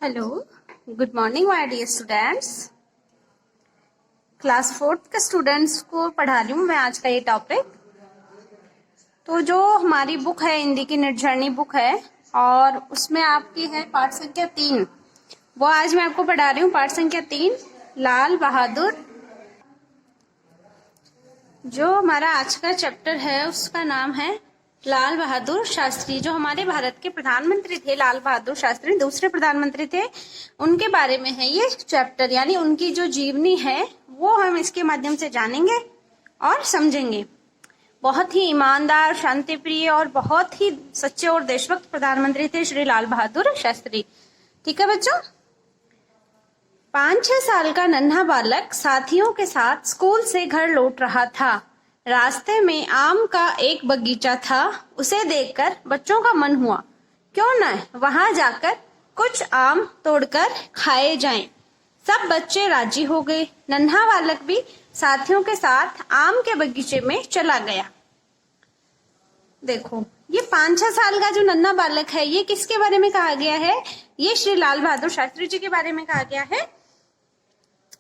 Hello, good morning my dear students. Class 4th के students को पढ़ा रही हूँ मैं आज का ये टॉपिक। तो जो हमारी बुक है हिंदी की निर्झरणी बुक है और उसमें आपकी है पाठ संख्या 3। वो आज मैं आपको पढ़ा रही हूँ पाठ संख्या 3, लाल बहादुर। जो हमारा आज का चैप्टर है उसका नाम है लाल बहादुर शास्त्री। जो हमारे भारत के प्रधानमंत्री थे लाल बहादुर शास्त्री, दूसरे प्रधानमंत्री थे, उनके बारे में है ये चैप्टर। यानी उनकी जो जीवनी है वो हम इसके माध्यम से जानेंगे और समझेंगे। बहुत ही ईमानदार, शांति प्रिय और बहुत ही सच्चे और देशभक्त प्रधानमंत्री थे श्री लाल बहादुर शास्त्री। ठीक है बच्चों। 5-6 साल का नन्हा बालक साथियों के साथ स्कूल से घर लौट रहा था। रास्ते में आम का एक बगीचा था। उसे देखकर बच्चों का मन हुआ, क्यों न वहां जाकर कुछ आम तोड़कर खाए जाएं। सब बच्चे राजी हो गए। नन्हा बालक भी साथियों के साथ आम के बगीचे में चला गया। देखो, ये 5-6 साल का जो नन्हा बालक है ये किसके बारे में कहा गया है? ये श्री लाल बहादुर शास्त्री जी के बारे में कहा गया है।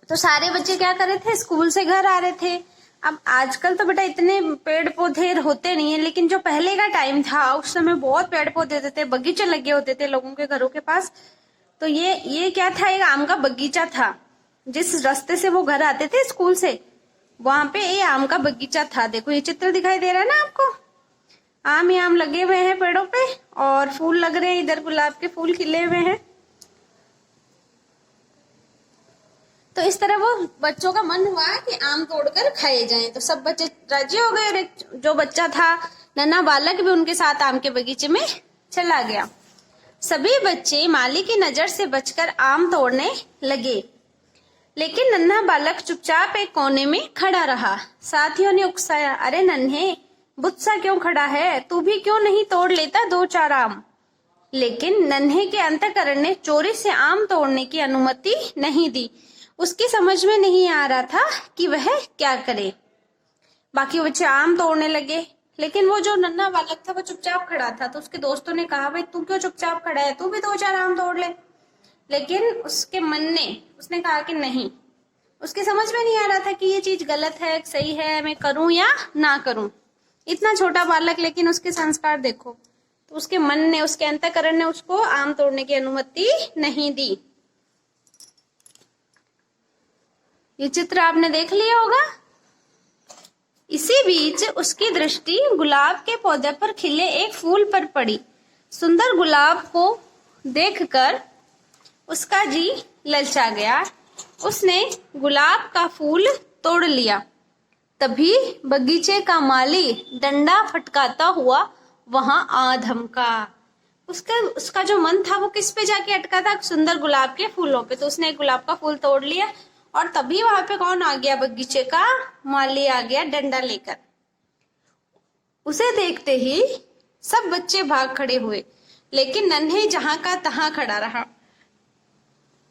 तो सारे बच्चे क्या कर रहे थे? स्कूल से घर आ रहे थे। अब आजकल तो बेटा इतने पेड़ पौधे होते नहीं है, लेकिन जो पहले का टाइम था उस समय बहुत पेड़ पौधे होते थे, बगीचे लगे होते थे लोगों के घरों के पास। तो ये क्या था? एक आम का बगीचा था। जिस रास्ते से वो घर आते थे स्कूल से, वहां पे ये आम का बगीचा था। देखो ये चित्र दिखाई दे रहा है ना आपको। आम ही आम लगे हुए हैं पेड़ों पे और फूल लग रहे हैं, इधर गुलाब के फूल खिले हुए हैं। तो इस तरह वो बच्चों का मन हुआ कि आम तोड़कर खाए जाएं। तो सब बच्चे राजी हो गए और जो बच्चा था नन्हा बालक भी उनके साथ आम के बगीचे में चला गया। सभी बच्चे माली की नजर से बचकर आम तोड़ने लगे, लेकिन नन्हा बालक चुपचाप एक कोने में खड़ा रहा। साथियों ने उकसाया, अरे नन्हे, बुत्सा क्यों खड़ा है? तू भी क्यों नहीं तोड़ लेता 2-4 आम? लेकिन नन्हे के अंतःकरण ने चोरी से आम तोड़ने की अनुमति नहीं दी। उसकी समझ में नहीं आ रहा था कि वह क्या करे। बाकी बच्चे आम तोड़ने लगे, लेकिन वो जो नन्हा बालक था वो चुपचाप खड़ा था। तो उसके दोस्तों ने कहा, भाई तू क्यों चुपचाप खड़ा है, तू भी 2-4 आम तोड़ ले। लेकिन उसके मन ने उसने कहा कि नहीं। उसके समझ में नहीं आ रहा था कि ये चीज गलत है, सही है, मैं करूं या ना करूं। इतना छोटा बालक, लेकिन उसके संस्कार देखो। तो उसके मन ने, उसके अंतःकरण ने उसको आम तोड़ने की अनुमति नहीं दी। ये चित्र आपने देख लिया होगा। इसी बीच उसकी दृष्टि गुलाब के पौधे पर खिले एक फूल पर पड़ी। सुंदर गुलाब को देखकर उसका जी ललचा गया। उसने गुलाब का फूल तोड़ लिया। तभी बगीचे का माली डंडा फटकाता हुआ वहां आ धमका। उसका जो मन था वो किस पे जाके अटका था? सुंदर गुलाब के फूलों पे। तो उसने एक गुलाब का फूल तोड़ लिया और तभी वहां पे कौन आ गया? बगीचे का माली आ गया डंडा लेकर। उसे देखते ही सब बच्चे भाग खड़े हुए, लेकिन नन्हे जहां का तहां खड़ा रहा।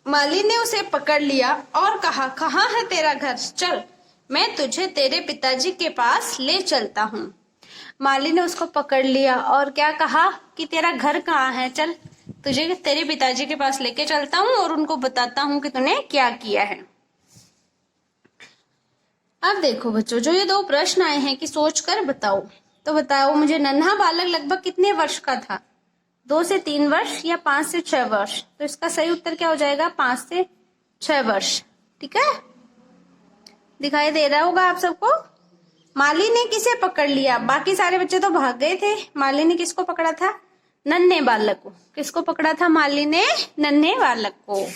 माली ने उसे पकड़ लिया और कहा, कहाँ है तेरा घर? चल, मैं तुझे तेरे पिताजी के पास ले चलता हूँ। माली ने उसको पकड़ लिया और क्या कहा कि तेरा घर कहाँ है? चल, तुझे तेरे पिताजी के पास लेके चलता हूँ और उनको बताता हूँ कि तूने क्या किया है। अब देखो बच्चों, जो ये 2 प्रश्न आए हैं कि सोचकर बताओ, तो बताओ मुझे, नन्हा बालक लगभग कितने वर्ष का था? 2 से 3 वर्ष या 5 से 6 वर्ष? तो इसका सही उत्तर क्या हो जाएगा? 5 से 6 वर्ष। ठीक है, दिखाई दे रहा होगा आप सबको। माली ने किसे पकड़ लिया? बाकी सारे बच्चे तो भाग गए थे। माली ने किसको पकड़ा था? नन्हे बालक को। किसको पकड़ा था? माली ने नन्हे बालक को।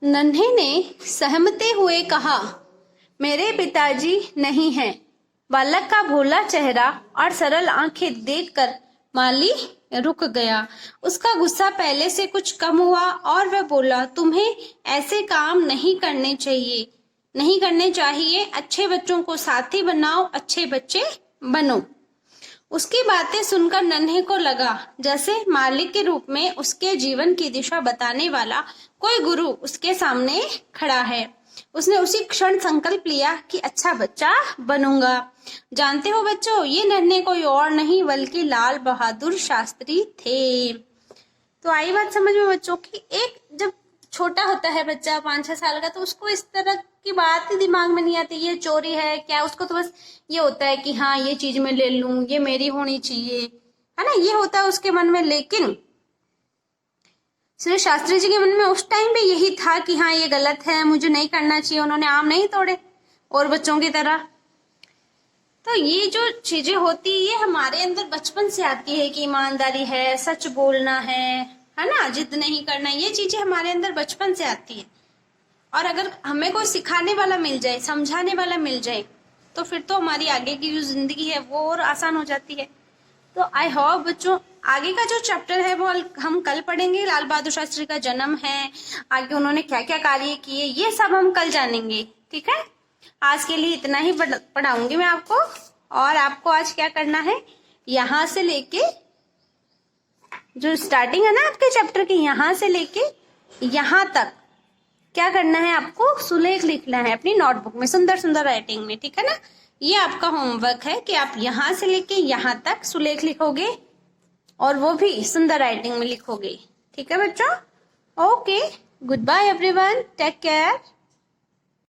नन्हे ने सहमते हुए कहा, मेरे पिताजी नहीं हैं। बालक का भोला चेहरा और सरल आंखें देखकर माली रुक गया। उसका गुस्सा पहले से कुछ कम हुआ और वह बोला, तुम्हें ऐसे काम नहीं करने चाहिए। अच्छे बच्चों को साथी बनाओ, अच्छे बच्चे बनो। उसकी बातें सुनकर नन्हे को लगा जैसे मालिक के रूप में उसके जीवन की दिशा बताने वाला कोई गुरु उसके सामने खड़ा है। उसने उसी क्षण संकल्प लिया कि अच्छा बच्चा बनूंगा। जानते हो बच्चों, ये निर्णय कोई और नहीं बल्कि लाल बहादुर शास्त्री थे। तो आई बात समझ में बच्चों की, एक जब छोटा होता है बच्चा 5-6 साल का, तो उसको इस तरह की बात ही दिमाग में नहीं आती, ये चोरी है क्या, उसको तो बस ये होता है कि हाँ ये चीज मैं ले लूं, ये मेरी होनी चाहिए, है ना, ये होता है उसके मन में। लेकिन श्री शास्त्री जी के मन में उस टाइम पे यही था कि हाँ ये गलत है, मुझे नहीं करना चाहिए। उन्होंने आम नहीं तोड़े और बच्चों की तरह। तो ये जो चीजें होती है ये हमारे अंदर बचपन से आती है कि ईमानदारी है, सच बोलना है ना, जिद नहीं करना, ये चीजें हमारे अंदर बचपन से आती है। और अगर हमें कोई सिखाने वाला मिल जाए, समझाने वाला मिल जाए, तो फिर तो हमारी आगे की जो जिंदगी है वो और आसान हो जाती है। तो आई होप बच्चों आगे का जो चैप्टर है वो हम कल पढ़ेंगे। लाल बहादुर शास्त्री का जन्म है, आगे उन्होंने क्या क्या कार्य किए, ये सब हम कल जानेंगे। ठीक है, आज के लिए इतना ही पढ़ाऊंगी मैं आपको। और आपको आज क्या करना है, यहाँ से लेके जो स्टार्टिंग है ना आपके चैप्टर की, यहाँ से लेके यहाँ तक क्या करना है, आपको सुलेख लिखना है अपनी नोटबुक में, सुंदर सुंदर राइटिंग में। ठीक है ना, ये आपका होमवर्क है कि आप यहाँ से लेके यहाँ तक सुलेख लिखोगे और वो भी सुंदर राइटिंग में लिखोगे। ठीक है बच्चों, okay, goodbye everyone, take care.